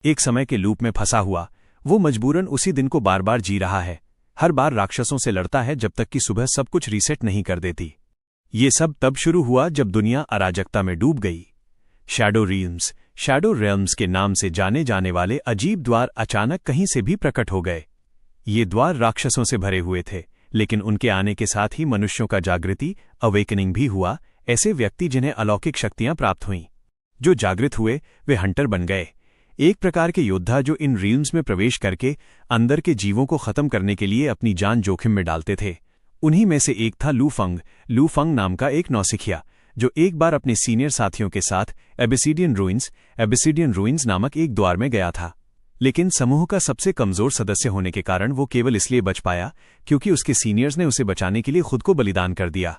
एक समय के लूप में फंसा हुआ वो मजबूरन उसी दिन को बार बार जी रहा है। हर बार राक्षसों से लड़ता है जब तक कि सुबह सब कुछ रीसेट नहीं कर देती। ये सब तब शुरू हुआ जब दुनिया अराजकता में डूब गई। शैडो रेल्म्स के नाम से जाने जाने वाले अजीब द्वार अचानक कहीं से भी प्रकट हो गए। ये द्वार राक्षसों से भरे हुए थे, लेकिन उनके आने के साथ ही मनुष्यों का जागृति अवेकनिंग भी हुआ। ऐसे व्यक्ति जिन्हें अलौकिक शक्तियां प्राप्त हुईं, जो जागृत हुए वे हंटर बन गए, एक प्रकार के योद्धा जो इन रील्म्स में प्रवेश करके अंदर के जीवों को खत्म करने के लिए अपनी जान जोखिम में डालते थे। उन्हीं में से एक था लू फंग नाम का एक नौसिखिया, जो एक बार अपने सीनियर साथियों के साथ एबिसिडियन रूइंस नामक एक द्वार में गया था। लेकिन समूह का सबसे कमजोर सदस्य होने के कारण वो केवल इसलिए बच पाया क्योंकि उसके सीनियर्स ने उसे बचाने के लिए खुद को बलिदान कर दिया।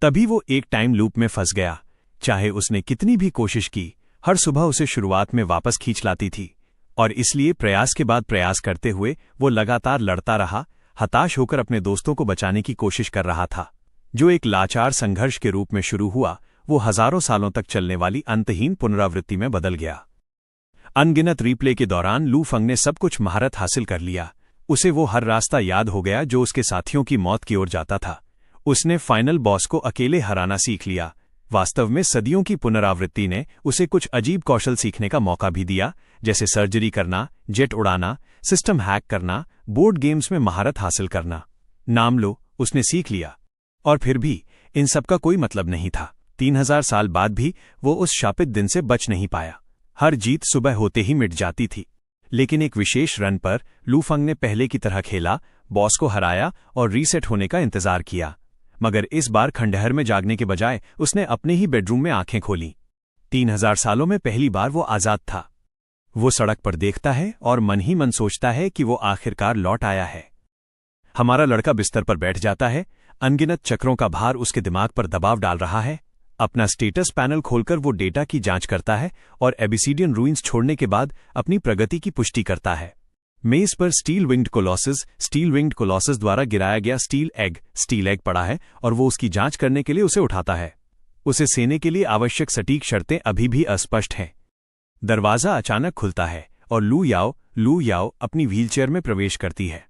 तभी वो एक टाइम लूप में फंस गया। चाहे उसने कितनी भी कोशिश की, हर सुबह उसे शुरुआत में वापस खींच लाती थी, और इसलिए प्रयास के बाद प्रयास करते हुए वो लगातार लड़ता रहा, हताश होकर अपने दोस्तों को बचाने की कोशिश कर रहा था। जो एक लाचार संघर्ष के रूप में शुरू हुआ, वो हजारों सालों तक चलने वाली अंतहीन पुनरावृत्ति में बदल गया। अनगिनत रीप्ले के दौरान लू फंग ने सब कुछ महारत हासिल कर लिया। उसे वो हर रास्ता याद हो गया जो उसके साथियों की मौत की ओर जाता था। उसने फाइनल बॉस को अकेले हराना सीख लिया। वास्तव में सदियों की पुनरावृत्ति ने उसे कुछ अजीब कौशल सीखने का मौका भी दिया, जैसे सर्जरी करना, जेट उड़ाना, सिस्टम हैक करना, बोर्ड गेम्स में महारत हासिल करना। नाम लो, उसने सीख लिया। और फिर भी इन सब का कोई मतलब नहीं था। 3000 साल बाद भी वो उस शापित दिन से बच नहीं पाया। हर जीत सुबह होते ही मिट जाती थी। लेकिन एक विशेष रन पर लू फंग ने पहले की तरह खेला, बॉस को हराया और रीसेट होने का इंतजार किया। मगर इस बार खंडहर में जागने के बजाय उसने अपने ही बेडरूम में आंखें खोलीं। 3000 सालों में पहली बार वो आजाद था। वो सड़क पर देखता है और मन ही मन सोचता है कि वो आखिरकार लौट आया है। हमारा लड़का बिस्तर पर बैठ जाता है। अनगिनत चक्रों का भार उसके दिमाग पर दबाव डाल रहा है। अपना स्टेटस पैनल खोलकर वो डेटा की जांच करता है और एबिसिडियन रूइंस छोड़ने के बाद अपनी प्रगति की पुष्टि करता है। मेज पर स्टील विंग्ड कोलोसस द्वारा गिराया गया स्टील एग पड़ा है और वो उसकी जांच करने के लिए उसे उठाता है। उसे सेने के लिए आवश्यक सटीक शर्तें अभी भी अस्पष्ट हैं। दरवाजा अचानक खुलता है और लू याओ अपनी व्हीलचेयर में प्रवेश करती है।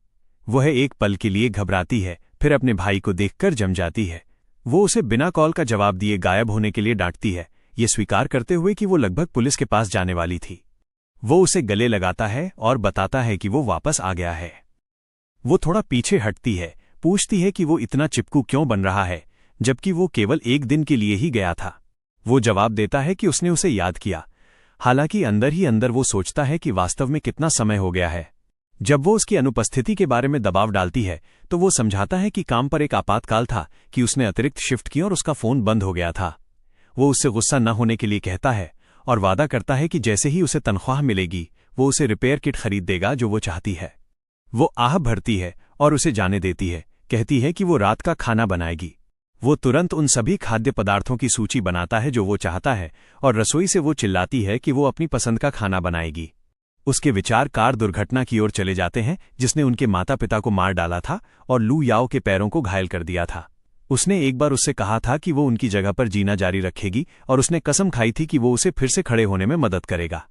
वह एक पल के लिए घबराती है, फिर अपने भाई को देखकर जम जाती है। वो उसे बिना कॉल का जवाब दिए गायब होने के लिए डांटती है, ये स्वीकार करते हुए कि वो लगभग पुलिस के पास जाने वाली थी। वो उसे गले लगाता है और बताता है कि वो वापस आ गया है। वो थोड़ा पीछे हटती है, पूछती है कि वो इतना चिपकू क्यों बन रहा है, जबकि वो केवल एक दिन के लिए ही गया था। वो जवाब देता है कि उसने उसे याद किया, हालांकि अंदर ही अंदर वो सोचता है कि वास्तव में कितना समय हो गया है। जब वो उसकी अनुपस्थिति के बारे में दबाव डालती है तो वो समझाता है कि काम पर एक आपातकाल था, कि उसने अतिरिक्त शिफ्ट की और उसका फोन बंद हो गया था। वो उससे गुस्सा न होने के लिए कहता है और वादा करता है कि जैसे ही उसे तनख्वाह मिलेगी वो उसे रिपेयर किट खरीद देगा जो वो चाहती है। वो आह भरती है और उसे जाने देती है, कहती है कि वो रात का खाना बनाएगी। वो तुरंत उन सभी खाद्य पदार्थों की सूची बनाता है जो वो चाहता है और रसोई से वो चिल्लाती है कि वो अपनी पसंद का खाना बनाएगी। उसके विचार कार दुर्घटना की ओर चले जाते हैं जिसने उनके माता पिता को मार डाला था और लू याओ के पैरों को घायल कर दिया था। उसने एक बार उससे कहा था कि वो उनकी जगह पर जीना जारी रखेगी और उसने कसम खाई थी कि वो उसे फिर से खड़े होने में मदद करेगा।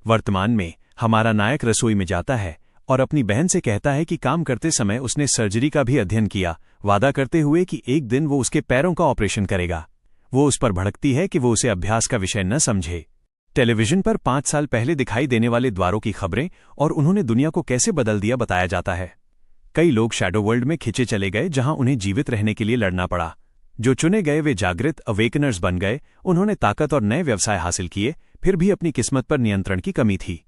वर्तमान में हमारा नायक रसोई में जाता है और अपनी बहन से कहता है कि काम करते समय उसने सर्जरी का भी अध्ययन किया, वादा करते हुए कि एक दिन वो उसके पैरों का ऑपरेशन करेगा। वो उस पर भड़कती है कि वो उसे अभ्यास का विषय न समझे। टेलीविजन पर 5 साल पहले दिखाई देने वाले द्वारों की खबरें और उन्होंने दुनिया को कैसे बदल दिया बताया जाता है। कई लोग शैडो वर्ल्ड में खींचे चले गए जहां उन्हें जीवित रहने के लिए लड़ना पड़ा। जो चुने गए वे जागृत अवेकनर्स बन गए। उन्होंने ताकत और नए व्यवसाय हासिल किए, फिर भी अपनी किस्मत पर नियंत्रण की कमी थी।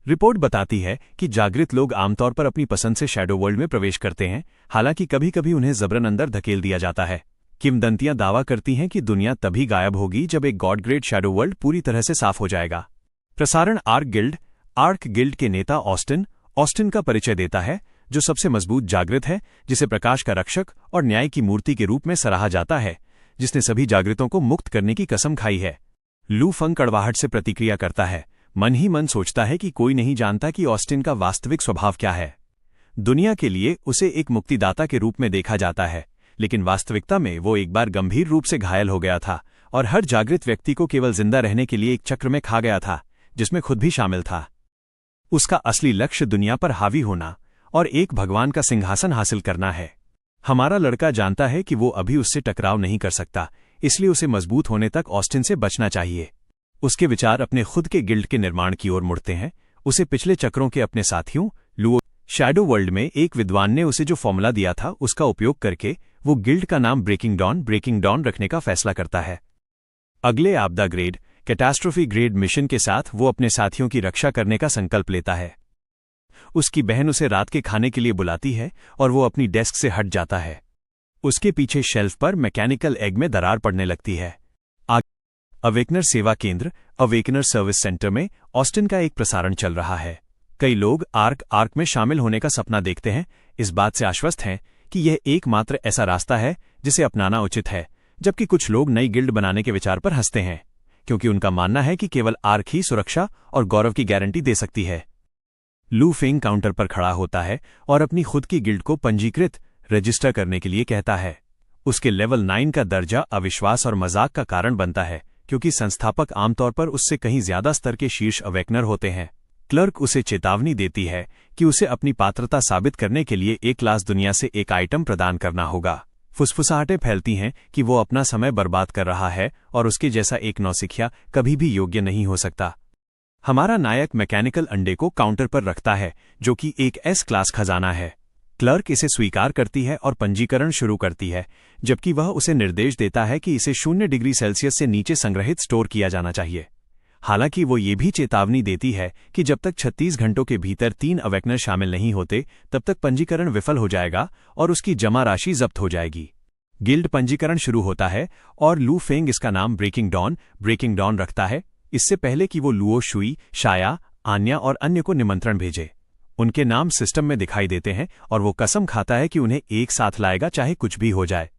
रिपोर्ट बताती है कि जागृत लोग आमतौर पर अपनी पसंद से शैडो वर्ल्ड में प्रवेश करते हैं, हालांकि कभी कभी उन्हें जबरन अंदर धकेल दिया जाता है। किंवदंतियां दावा करती हैं कि दुनिया तभी गायब होगी जब एक गॉड ग्रेड शैडो वर्ल्ड पूरी तरह से साफ हो जाएगा। प्रसारण आर्क गिल्ड के नेता ऑस्टिन का परिचय देता है, जो सबसे मजबूत जागृत है, जिसे प्रकाश का रक्षक और न्याय की मूर्ति के रूप में सराहा जाता है, जिसने सभी जागृतों को मुक्त करने की कसम खाई है। लू फंग कड़वाहट से प्रतिक्रिया करता है, मन ही मन सोचता है कि कोई नहीं जानता कि ऑस्टिन का वास्तविक स्वभाव क्या है। दुनिया के लिए उसे एक मुक्तिदाता के रूप में देखा जाता है, लेकिन वास्तविकता में वो एक बार गंभीर रूप से घायल हो गया था और हर जागृत व्यक्ति को केवल जिंदा रहने के लिए एक चक्र में खा गया था, जिसमें खुद भी शामिल था। उसका असली लक्ष्य दुनिया पर हावी होना और एक भगवान का सिंहासन हासिल करना है। हमारा लड़का जानता है कि वो अभी उससे टकराव नहीं कर सकता, इसलिए उसे मजबूत होने तक ऑस्टिन से बचना चाहिए। उसके विचार अपने खुद के गिल्ड के निर्माण की ओर मुड़ते हैं। उसे पिछले चक्रों के अपने साथियों लुओ शैडो वर्ल्ड में एक विद्वान ने उसे जो फॉर्मूला दिया था उसका उपयोग करके वो गिल्ड का नाम ब्रेकिंग डॉन रखने का फैसला करता है। अगले आपदा ग्रेड कैटास्ट्रोफी ग्रेड मिशन के साथ वो अपने साथियों की रक्षा करने का संकल्प लेता है। उसकी बहन उसे रात के खाने के लिए बुलाती है और वो अपनी डेस्क से हट जाता है। उसके पीछे शेल्फ पर मैकेनिकल एग में दरार पड़ने लगती है। अवेकनर सेवा केंद्र अवेकनर सर्विस सेंटर में ऑस्टिन का एक प्रसारण चल रहा है। कई लोग आर्क में शामिल होने का सपना देखते हैं, इस बात से आश्वस्त हैं कि यह एकमात्र ऐसा रास्ता है जिसे अपनाना उचित है, जबकि कुछ लोग नई गिल्ड बनाने के विचार पर हंसते हैं, क्योंकि उनका मानना है कि केवल आर्क ही सुरक्षा और गौरव की गारंटी दे सकती है। लू फेंग काउंटर पर खड़ा होता है और अपनी खुद की गिल्ड को पंजीकृत रजिस्टर करने के लिए कहता है। उसके लेवल 9 का दर्जा अविश्वास और मजाक का कारण बनता है, क्योंकि संस्थापक आमतौर पर उससे कहीं ज्यादा स्तर के शीर्ष अवेकनर होते हैं। क्लर्क उसे चेतावनी देती है कि उसे अपनी पात्रता साबित करने के लिए एक क्लास दुनिया से एक आइटम प्रदान करना होगा। फुसफुसाहटें फैलती हैं कि वो अपना समय बर्बाद कर रहा है और उसके जैसा एक नौसिखिया कभी भी योग्य नहीं हो सकता। हमारा नायक मैकेनिकल अंडे को काउंटर पर रखता है, जो कि एक एस क्लास खजाना है। क्लर्क इसे स्वीकार करती है और पंजीकरण शुरू करती है, जबकि वह उसे निर्देश देता है कि इसे 0 डिग्री सेल्सियस से नीचे संग्रहित स्टोर किया जाना चाहिए। हालांकि वो ये भी चेतावनी देती है कि जब तक 36 घंटों के भीतर 3 अवेकनर शामिल नहीं होते, तब तक पंजीकरण विफल हो जाएगा और उसकी जमा राशि जब्त हो जाएगी। गिल्ड पंजीकरण शुरू होता है और लू फेंग इसका नाम ब्रेकिंग डॉन रखता है, इससे पहले कि वो लुओ शुई, शाया, आन्या और अन्य को निमंत्रण भेजे। उनके नाम सिस्टम में दिखाई देते हैं और वो कसम खाता है कि उन्हें एक साथ लाएगा, चाहे कुछ भी हो जाए।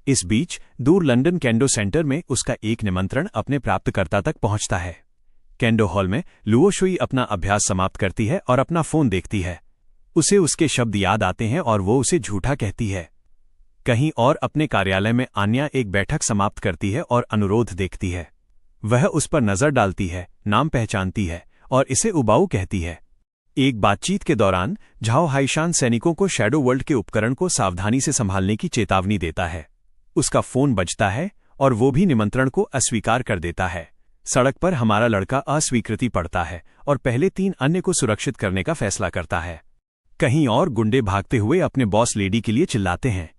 इस बीच दूर लंदन केंडो सेंटर में उसका एक निमंत्रण अपने प्राप्तकर्ता तक पहुंचता है। केंडो हॉल में लुओ शुई अपना अभ्यास समाप्त करती है और अपना फोन देखती है। उसे उसके शब्द याद आते हैं और वो उसे झूठा कहती है। कहीं और अपने कार्यालय में आन्या एक बैठक समाप्त करती है और अनुरोध देखती है। वह उस पर नजर डालती है, नाम पहचानती है और इसे उबाऊ कहती है। एक बातचीत के दौरान झाओ हाइशान सैनिकों को शैडो वर्ल्ड के उपकरण को सावधानी से संभालने की चेतावनी देता है। उसका फोन बजता है और वो भी निमंत्रण को अस्वीकार कर देता है। सड़क पर हमारा लड़का अस्वीकृति पढ़ता है और पहले 3 अन्य को सुरक्षित करने का फैसला करता है। कहीं और गुंडे भागते हुए अपने बॉस लेडी के लिए चिल्लाते हैं।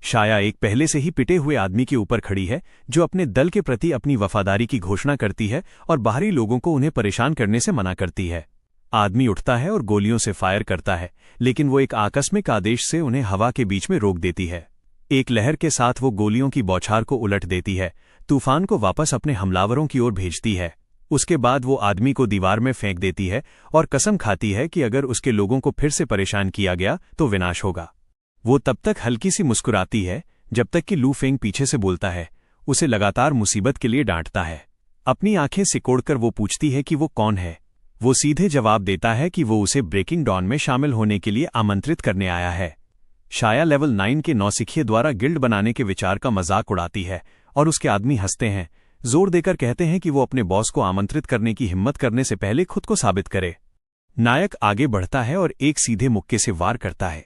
शाया एक पहले से ही पिटे हुए आदमी के ऊपर खड़ी है, जो अपने दल के प्रति अपनी वफादारी की घोषणा करती है और बाहरी लोगों को उन्हें परेशान करने से मना करती है। आदमी उठता है और गोलियों से फायर करता है, लेकिन वो एक आकस्मिक आदेश से उन्हें हवा के बीच में रोक देती है। एक लहर के साथ वो गोलियों की बौछार को उलट देती है, तूफान को वापस अपने हमलावरों की ओर भेजती है। उसके बाद वो आदमी को दीवार में फेंक देती है और कसम खाती है कि अगर उसके लोगों को फिर से परेशान किया गया तो विनाश होगा। वो तब तक हल्की सी मुस्कुराती है जब तक कि लू फेंग पीछे से बोलता है, उसे लगातार मुसीबत के लिए डांटता है। अपनी आंखें सिकोड़कर वो पूछती है कि वो कौन है। वो सीधे जवाब देता है कि वो उसे ब्रेकिंग डॉन में शामिल होने के लिए आमंत्रित करने आया है। शाया लेवल 9 के नौसिखिए द्वारा गिल्ड बनाने के विचार का मजाक उड़ाती है और उसके आदमी हंसते हैं, जोर देकर कहते हैं कि वो अपने बॉस को आमंत्रित करने की हिम्मत करने से पहले खुद को साबित करे। नायक आगे बढ़ता है और एक सीधे मुक्के से वार करता है।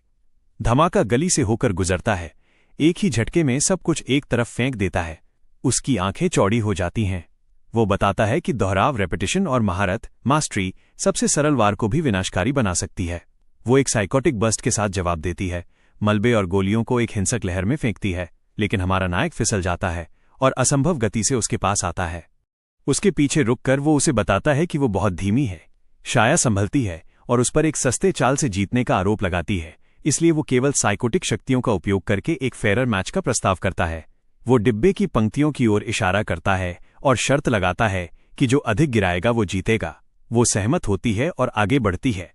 धमाका गली से होकर गुजरता है। एक ही झटके में सब कुछ एक तरफ फेंक देता है। उसकी आंखें चौड़ी हो जाती हैं। वो बताता है कि दोहराव, रेपिटेशन और महारत, मास्टरी सबसे सरल वार को भी विनाशकारी बना सकती है। वो एक साइकोटिक बस्ट के साथ जवाब देती है, मलबे और गोलियों को एक हिंसक लहर में फेंकती है, लेकिन हमारा नायक फिसल जाता है और असंभव गति से उसके पास आता है। उसके पीछे रुककर वो उसे बताता है कि वो बहुत धीमी है। शाया संभलती है और उस पर एक सस्ते चाल से जीतने का आरोप लगाती है, इसलिए वो केवल साइकोटिक शक्तियों का उपयोग करके एक फेयर मैच का प्रस्ताव करता है। वो डिब्बे की पंक्तियों की ओर इशारा करता है और शर्त लगाता है कि जो अधिक गिराएगा वो जीतेगा। वो सहमत होती है और आगे बढ़ती है।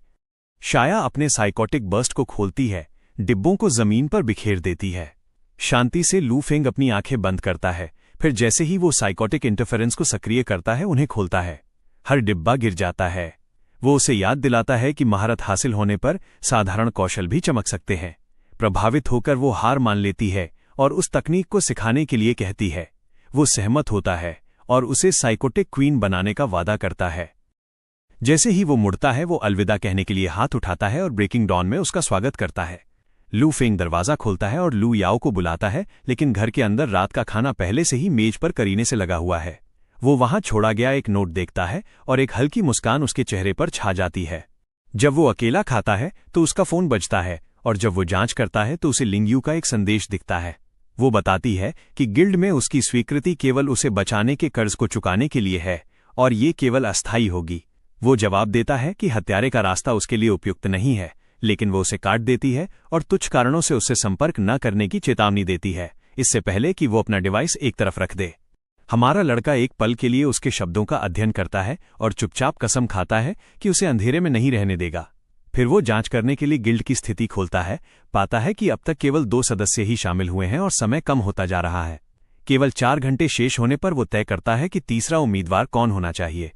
शाया अपने साइकोटिक बर्स्ट को खोलती है, डिब्बों को जमीन पर बिखेर देती है। शांति से लू फेंग अपनी आंखें बंद करता है, फिर जैसे ही वो साइकोटिक इंटरफेरेंस को सक्रिय करता है उन्हें खोलता है। हर डिब्बा गिर जाता है। वो उसे याद दिलाता है कि महारत हासिल होने पर साधारण कौशल भी चमक सकते हैं। प्रभावित होकर वो हार मान लेती है और उस तकनीक को सिखाने के लिए कहती है। वो सहमत होता है और उसे साइकोटिक क्वीन बनाने का वादा करता है। जैसे ही वो मुड़ता है वो अलविदा कहने के लिए हाथ उठाता है और ब्रेकिंग डॉन में उसका स्वागत करता है। लू फेंग दरवाज़ा खोलता है और लू याओ को बुलाता है, लेकिन घर के अंदर रात का खाना पहले से ही मेज पर करीने से लगा हुआ है। वो वहां छोड़ा गया एक नोट देखता है और एक हल्की मुस्कान उसके चेहरे पर छा जाती है। जब वो अकेला खाता है तो उसका फोन बजता है और जब वो जांच करता है तो उसे लिंगयू का एक संदेश दिखता है। वो बताती है कि गिल्ड में उसकी स्वीकृति केवल उसे बचाने के कर्ज को चुकाने के लिए है और ये केवल अस्थायी होगी। वो जवाब देता है कि हत्यारे का रास्ता उसके लिए उपयुक्त नहीं है, लेकिन वो उसे काट देती है और तुच्छ कारणों से उससे संपर्क न करने की चेतावनी देती है, इससे पहले कि वो अपना डिवाइस एक तरफ रख दे। हमारा लड़का एक पल के लिए उसके शब्दों का अध्ययन करता है और चुपचाप कसम खाता है कि उसे अंधेरे में नहीं रहने देगा। फिर वो जांच करने के लिए गिल्ड की स्थिति खोलता है, पाता है कि अब तक केवल 2 सदस्य ही शामिल हुए हैं और समय कम होता जा रहा है। केवल 4 घंटे शेष होने पर वो तय करता है कि तीसरा उम्मीदवार कौन होना चाहिए।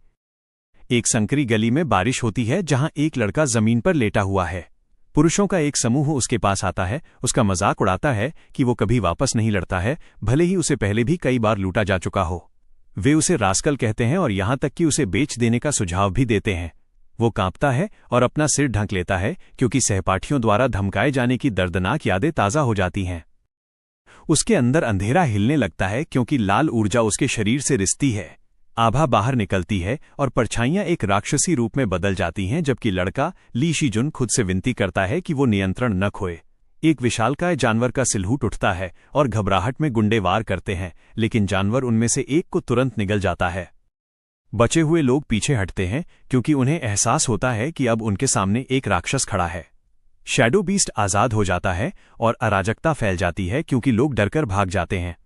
एक संकरी गली में बारिश होती है जहां एक लड़का जमीन पर लेटा हुआ है। पुरुषों का एक समूह उसके पास आता है, उसका मजाक उड़ाता है कि वो कभी वापस नहीं लड़ता है, भले ही उसे पहले भी कई बार लूटा जा चुका हो। वे उसे रास्कल कहते हैं और यहां तक कि उसे बेच देने का सुझाव भी देते हैं। वो कांपता है और अपना सिर ढक लेता है क्योंकि सहपाठियों द्वारा धमकाए जाने की दर्दनाक यादें ताज़ा हो जाती हैं। उसके अंदर अंधेरा हिलने लगता है क्योंकि लाल ऊर्जा उसके शरीर से रिसती है। आभा बाहर निकलती है और परछाइयां एक राक्षसी रूप में बदल जाती हैं, जबकि लड़का ली शीजुन खुद से विनती करता है कि वो नियंत्रण न खोए। एक विशालकाय जानवर का सिलहूट उठता है और घबराहट में गुंडे वार करते हैं, लेकिन जानवर उनमें से एक को तुरंत निगल जाता है। बचे हुए लोग पीछे हटते हैं क्योंकि उन्हें एहसास होता है कि अब उनके सामने एक राक्षस खड़ा है। शैडो बीस्ट आजाद हो जाता है और अराजकता फैल जाती है क्योंकि लोग डरकर भाग जाते हैं।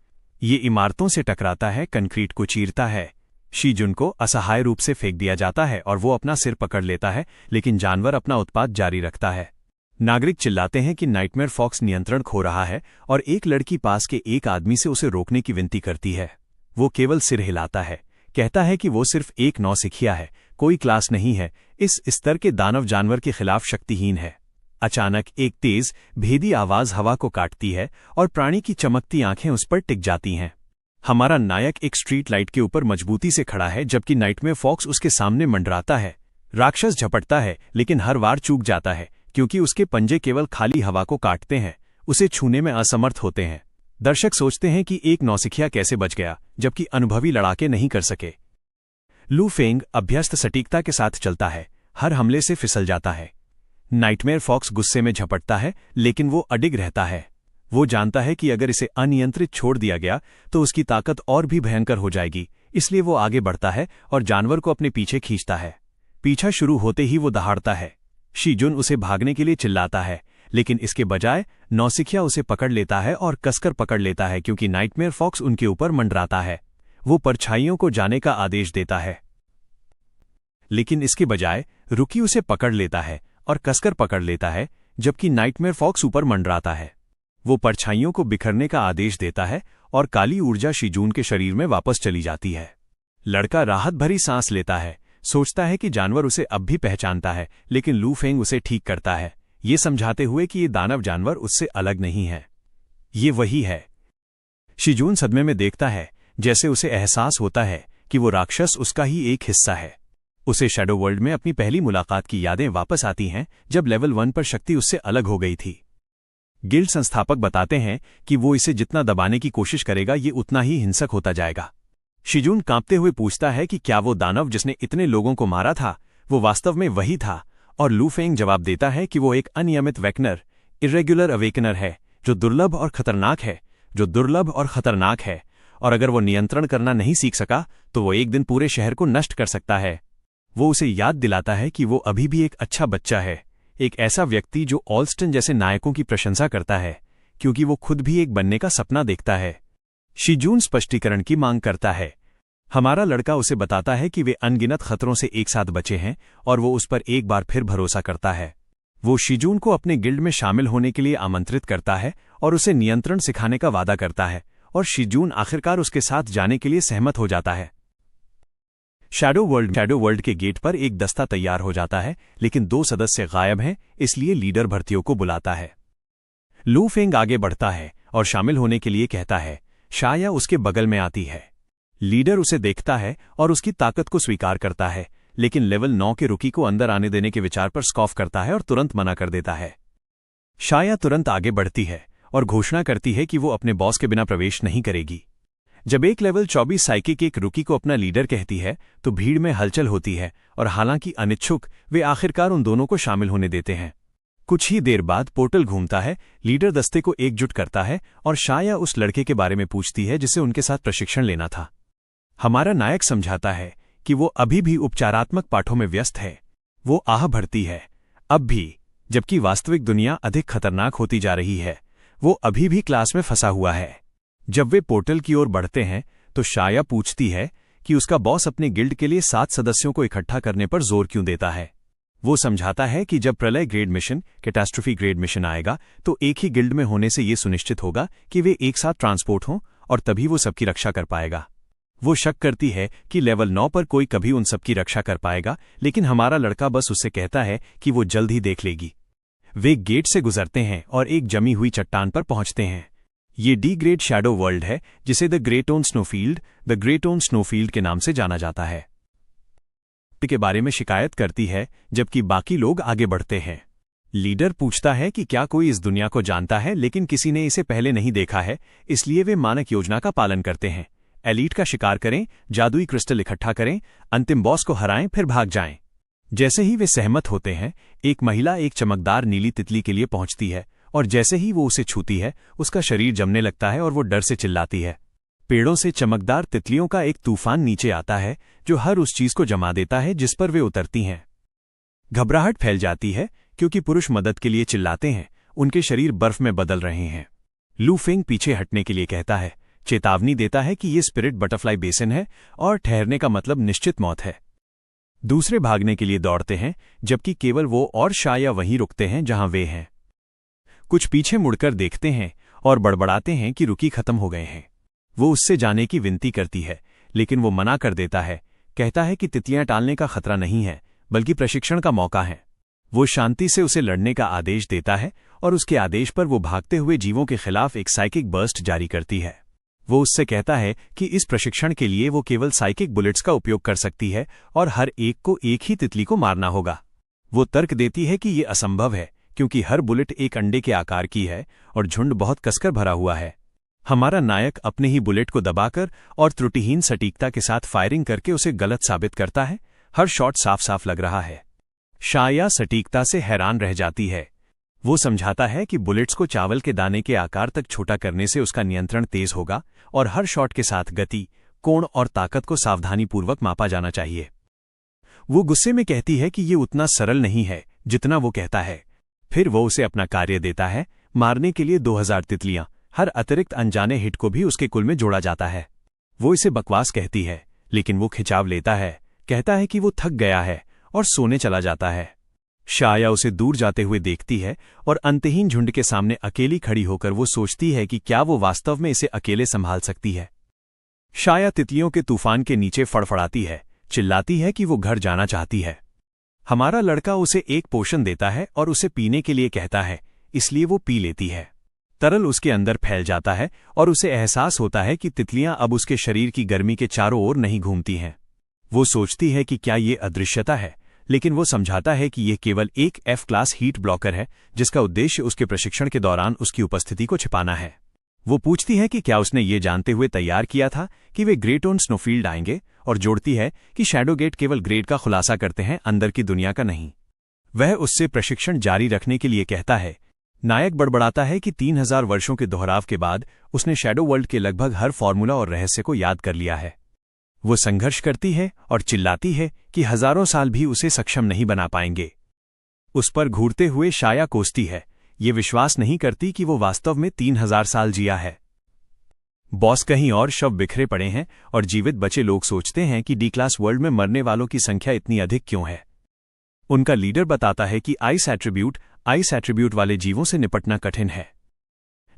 ये इमारतों से टकराता है, कंक्रीट को चीरता है। शीजुन को असहाय रूप से फेंक दिया जाता है और वो अपना सिर पकड़ लेता है, लेकिन जानवर अपना उत्पात जारी रखता है। नागरिक चिल्लाते हैं कि नाइटमेयर फॉक्स नियंत्रण खो रहा है और एक लड़की पास के एक आदमी से उसे रोकने की विनती करती है। वो केवल सिर हिलाता है, कहता है कि वो सिर्फ एक नौसिखिया है, कोई क्लास नहीं है, इस स्तर के दानव जानवर के खिलाफ शक्तिहीन है। अचानक एक तेज भेदी आवाज हवा को काटती है और प्राणी की चमकती आंखें उस पर टिक जाती हैं। हमारा नायक एक स्ट्रीट लाइट के ऊपर मजबूती से खड़ा है जबकि नाइटमेयर फॉक्स उसके सामने मंडराता है। राक्षस झपटता है लेकिन हर बार चूक जाता है क्योंकि उसके पंजे केवल खाली हवा को काटते हैं, उसे छूने में असमर्थ होते हैं। दर्शक सोचते हैं कि एक नौसिखिया कैसे बच गया, जबकि अनुभवी लड़ाके नहीं कर सके। लू फेंग अभ्यस्त सटीकता के साथ चलता है, हर हमले से फिसल जाता है। नाइटमेयर फॉक्स गुस्से में झपटता है लेकिन वो अडिग रहता है। वो जानता है कि अगर इसे अनियंत्रित छोड़ दिया गया तो उसकी ताकत और भी भयंकर हो जाएगी, इसलिए वो आगे बढ़ता है और जानवर को अपने पीछे खींचता है। पीछा शुरू होते ही वो दहाड़ता है। शीजुन उसे भागने के लिए चिल्लाता है, लेकिन इसके बजाय नौसिखिया उसे पकड़ लेता है और कसकर पकड़ लेता है क्योंकि नाइटमेयर फॉक्स उनके ऊपर मंडराता है। वो परछाइयों को जाने का आदेश देता है, लेकिन इसके बजाय रुकी उसे पकड़ लेता है और कसकर पकड़ लेता है, जबकि नाइटमेयर फॉक्स ऊपर मंडराता है। वो परछाइयों को बिखरने का आदेश देता है और काली ऊर्जा शीजून के शरीर में वापस चली जाती है। लड़का राहत भरी सांस लेता है, सोचता है कि जानवर उसे अब भी पहचानता है, लेकिन लू फेंग उसे ठीक करता है, ये समझाते हुए कि ये दानव जानवर उससे अलग नहीं है, ये वही है। शीजून सदमे में देखता है, जैसे उसे एहसास होता है कि वो राक्षस उसका ही एक हिस्सा है। उसे शैडो वर्ल्ड में अपनी पहली मुलाकात की यादें वापस आती हैं जब लेवल 1 पर शक्ति उससे अलग हो गई थी। गिल्ड संस्थापक बताते हैं कि वो इसे जितना दबाने की कोशिश करेगा ये उतना ही हिंसक होता जाएगा। शीजून कांपते हुए पूछता है कि क्या वो दानव जिसने इतने लोगों को मारा था वो वास्तव में वही था, और लू फेंग जवाब देता है कि वो एक अनियमित वेकनर, इरेगुलर अवेकनर है जो दुर्लभ और खतरनाक है, और अगर वो नियंत्रण करना नहीं सीख सका तो वो एक दिन पूरे शहर को नष्ट कर सकता है। वो उसे याद दिलाता है कि वो अभी भी एक अच्छा बच्चा है, एक ऐसा व्यक्ति जो ऑल्स्टन जैसे नायकों की प्रशंसा करता है क्योंकि वो खुद भी एक बनने का सपना देखता है। शीजून स्पष्टीकरण की मांग करता है। हमारा लड़का उसे बताता है कि वे अनगिनत खतरों से एक साथ बचे हैं और वो उस पर एक बार फिर भरोसा करता है। वो शीजून को अपने गिल्ड में शामिल होने के लिए आमंत्रित करता है और उसे नियंत्रण सिखाने का वादा करता है, और शीजून आखिरकार उसके साथ जाने के लिए सहमत हो जाता है। शैडो वर्ल्ड के गेट पर एक दस्ता तैयार हो जाता है, लेकिन 2 सदस्य गायब हैं, इसलिए लीडर भर्तियों को बुलाता है। लू फेंग आगे बढ़ता है और शामिल होने के लिए कहता है। शाया उसके बगल में आती है। लीडर उसे देखता है और उसकी ताकत को स्वीकार करता है, लेकिन लेवल 9 के रुकी को अंदर आने देने के विचार पर स्कॉफ करता है और तुरंत मना कर देता है। शाया तुरंत आगे बढ़ती है और घोषणा करती है कि वो अपने बॉस के बिना प्रवेश नहीं करेगी। जब एक लेवल 24 साइकिक एक रुकी को अपना लीडर कहती है तो भीड़ में हलचल होती है और हालांकि अनिच्छुक वे आखिरकार उन दोनों को शामिल होने देते हैं। कुछ ही देर बाद पोर्टल घूमता है, लीडर दस्ते को एकजुट करता है और शाया उस लड़के के बारे में पूछती है जिसे उनके साथ प्रशिक्षण लेना था। हमारा नायक समझाता है कि वो अभी भी उपचारात्मक पाठों में व्यस्त है। वो आह भरती है, अब भी, जबकि वास्तविक दुनिया अधिक खतरनाक होती जा रही है, वो अभी भी क्लास में फंसा हुआ है। जब वे पोर्टल की ओर बढ़ते हैं तो शाया पूछती है कि उसका बॉस अपने गिल्ड के लिए 7 सदस्यों को इकट्ठा करने पर जोर क्यों देता है। वो समझाता है कि जब प्रलय grade mission, catastrophe grade mission आएगा तो एक ही गिल्ड में होने से ये सुनिश्चित होगा कि वे एक साथ ट्रांसपोर्ट हों और तभी वो सबकी रक्षा कर पाएगा। वो शक करती है कि लेवल 9 पर कोई कभी उन सबकी रक्षा कर पाएगा, लेकिन हमारा लड़का बस उससे कहता है कि वो जल्द ही देख लेगी। वे गेट से गुजरते हैं और एक जमी हुई चट्टान पर पहुंचते हैं। ये डी ग्रेड शैडो वर्ल्ड है जिसे द ग्रेटोन स्नोफील्ड के नाम से जाना जाता है। के बारे में शिकायत करती है जबकि बाकी लोग आगे बढ़ते हैं। लीडर पूछता है कि क्या कोई इस दुनिया को जानता है, लेकिन किसी ने इसे पहले नहीं देखा है, इसलिए वे मानक योजना का पालन करते हैं। एलीट का शिकार करें, जादुई क्रिस्टल इकट्ठा करें, अंतिम बॉस को हराएं, फिर भाग जाएं। जैसे ही वे सहमत होते हैं, एक महिला एक चमकदार नीली तितली के लिए पहुंचती है और जैसे ही वो उसे छूती है उसका शरीर जमने लगता है और वो डर से चिल्लाती है। पेड़ों से चमकदार तितलियों का एक तूफान नीचे आता है जो हर उस चीज को जमा देता है जिस पर वे उतरती हैं। घबराहट फैल जाती है क्योंकि पुरुष मदद के लिए चिल्लाते हैं, उनके शरीर बर्फ में बदल रहे हैं। लू फेंग पीछे हटने के लिए कहता है, चेतावनी देता है कि ये स्पिरिट बटरफ्लाई बेसिन है और ठहरने का मतलब निश्चित मौत है। दूसरे भागने के लिए दौड़ते हैं जबकि केवल वो और शाया वहीं रुकते हैं जहां वे हैं। कुछ पीछे मुड़कर देखते हैं और बड़बड़ाते हैं कि रुकी खत्म हो गए हैं। वो उससे जाने की विनती करती है लेकिन वो मना कर देता है, कहता है कि तितलियां टालने का खतरा नहीं है बल्कि प्रशिक्षण का मौका है। वो शांति से उसे लड़ने का आदेश देता है और उसके आदेश पर वो भागते हुए जीवों के खिलाफ एक साइकिक बर्स्ट जारी करती है। वो उससे कहता है कि इस प्रशिक्षण के लिए वो केवल साइकिक बुलेट्स का उपयोग कर सकती है और हर एक को एक ही तितली को मारना होगा। वो तर्क देती है कि ये असंभव है क्योंकि हर बुलेट एक अंडे के आकार की है और झुंड बहुत कसकर भरा हुआ है। हमारा नायक अपने ही बुलेट को दबाकर और त्रुटिहीन सटीकता के साथ फायरिंग करके उसे गलत साबित करता है। हर शॉट साफ साफ लग रहा है। शाया सटीकता से हैरान रह जाती है। वो समझाता है कि बुलेट्स को चावल के दाने के आकार तक छोटा करने से उसका नियंत्रण तेज होगा और हर शॉट के साथ गति, कोण और ताकत को सावधानीपूर्वक मापा जाना चाहिए। वो गुस्से में कहती है कि ये उतना सरल नहीं है जितना वो कहता है। फिर वो उसे अपना कार्य देता है, मारने के लिए 2000 तितलियां। हर अतिरिक्त अनजाने हिट को भी उसके कुल में जोड़ा जाता है। वो इसे बकवास कहती है लेकिन वो खिंचाव लेता है, कहता है कि वो थक गया है और सोने चला जाता है। शाया उसे दूर जाते हुए देखती है और अंतहीन झुंड के सामने अकेली खड़ी होकर वो सोचती है कि क्या वो वास्तव में इसे अकेले संभाल सकती है। शाया तितलियों के तूफान के नीचे फड़फड़ाती है, चिल्लाती है कि वो घर जाना चाहती है। हमारा लड़का उसे एक पोषण देता है और उसे पीने के लिए कहता है, इसलिए वो पी लेती है। तरल उसके अंदर फैल जाता है और उसे एहसास होता है कि तितलियां अब उसके शरीर की गर्मी के चारों ओर नहीं घूमती हैं। वो सोचती है कि क्या ये अदृश्यता है, लेकिन वो समझाता है कि यह केवल एक F क्लास हीट ब्लॉकर है जिसका उद्देश्य उसके प्रशिक्षण के दौरान उसकी उपस्थिति को छिपाना है। वो पूछती है कि क्या उसने ये जानते हुए तैयार किया था कि वे ग्रेटोन स्नोफील्ड आएंगे, और जोड़ती है कि शैडोगेट केवल ग्रेड का खुलासा करते हैं, अंदर की दुनिया का नहीं। वह उससे प्रशिक्षण जारी रखने के लिए कहता है। नायक बड़बड़ाता है कि 3000 वर्षों के दोहराव के बाद उसने शैडो वर्ल्ड के लगभग हर फॉर्मूला और रहस्य को याद कर लिया है। वो संघर्ष करती है और चिल्लाती है कि हजारों साल भी उसे सक्षम नहीं बना पाएंगे। उस पर घूरते हुए शाया कोसती है, ये विश्वास नहीं करती कि वो वास्तव में 3000 साल जिया है। बॉस कहीं और शव बिखरे पड़े हैं और जीवित बचे लोग सोचते हैं कि डी क्लास वर्ल्ड में मरने वालों की संख्या इतनी अधिक क्यों है। उनका लीडर बताता है कि आइस एट्रीब्यूट वाले जीवों से निपटना कठिन है।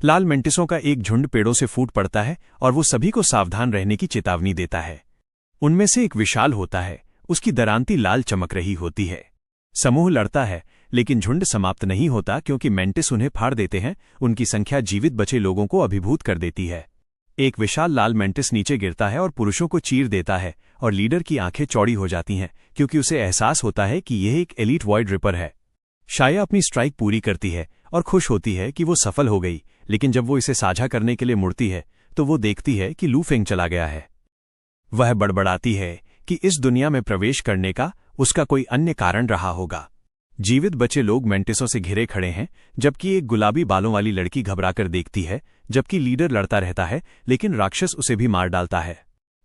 लाल मेंटिसों का एक झुंड पेड़ों से फूट पड़ता है और वो सभी को सावधान रहने की चेतावनी देता है। उनमें से एक विशाल होता है, उसकी दरांती लाल चमक रही होती है। समूह लड़ता है लेकिन झुंड समाप्त नहीं होता क्योंकि मेंटिस उन्हें फाड़ देते हैं। उनकी संख्या जीवित बचे लोगों को अभिभूत कर देती है। एक विशाल लाल मेंटिस नीचे गिरता है और पुरुषों को चीर देता है, और लीडर की आंखें चौड़ी हो जाती हैं क्योंकि उसे एहसास होता है कि यह एक एलीट वॉइड रिपर है। शाया अपनी स्ट्राइक पूरी करती है और खुश होती है कि वो सफल हो गई, लेकिन जब वो इसे साझा करने के लिए मुड़ती है तो वो देखती है कि लू फेंग चला गया है। वह बड़बड़ाती है कि इस दुनिया में प्रवेश करने का उसका कोई अन्य कारण रहा होगा। जीवित बचे लोग मेंटिसों से घिरे खड़े हैं, जबकि एक गुलाबी बालों वाली लड़की घबराकर देखती है, जबकि लीडर लड़ता रहता है लेकिन राक्षस उसे भी मार डालता है।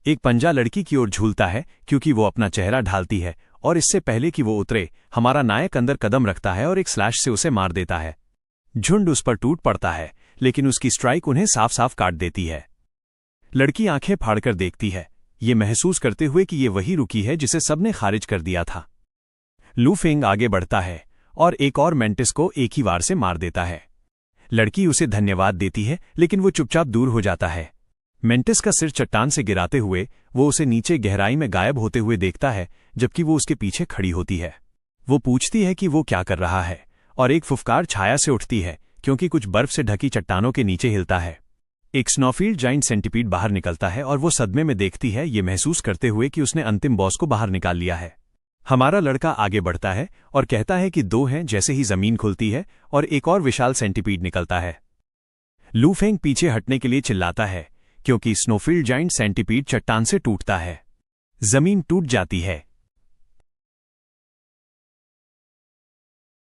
एक पंजा लड़की की ओर झूलता है क्योंकि वो अपना चेहरा ढालती है, और इससे पहले कि वो उतरे हमारा नायक अंदर कदम रखता है और एक स्लैश से उसे मार देता है। झुंड उस पर टूट पड़ता है, लेकिन उसकी स्ट्राइक उन्हें साफ साफ काट देती है। लड़की आंखें फाड़कर देखती है, ये महसूस करते हुए कि ये वही रुकी है जिसे सबने खारिज कर दिया था। लू फेंग आगे बढ़ता है और एक और मेंटिस को एक ही वार से मार देता है। लड़की उसे धन्यवाद देती है, लेकिन वो चुपचाप दूर हो जाता है। मेंटिस का सिर चट्टान से गिराते हुए वो उसे नीचे गहराई में गायब होते हुए देखता है, जबकि वो उसके पीछे खड़ी होती है। वो पूछती है कि वो क्या कर रहा है, और एक फुफकार छाया से उठती है क्योंकि कुछ बर्फ से ढकी चट्टानों के नीचे हिलता है। एक स्नोफील्ड जाइंट सेंटीपीड बाहर निकलता है और वो सदमे में देखती है, ये महसूस करते हुए कि उसने अंतिम बॉस को बाहर निकाल लिया है। हमारा लड़का आगे बढ़ता है और कहता है कि दो हैं जैसे ही जमीन खुलती है और एक और विशाल सेंटीपीड निकलता है। लू फेंग पीछे हटने के लिए चिल्लाता है क्योंकि स्नोफील्ड जाइंट सेंटीपीड चट्टान से टूटता है। जमीन टूट जाती है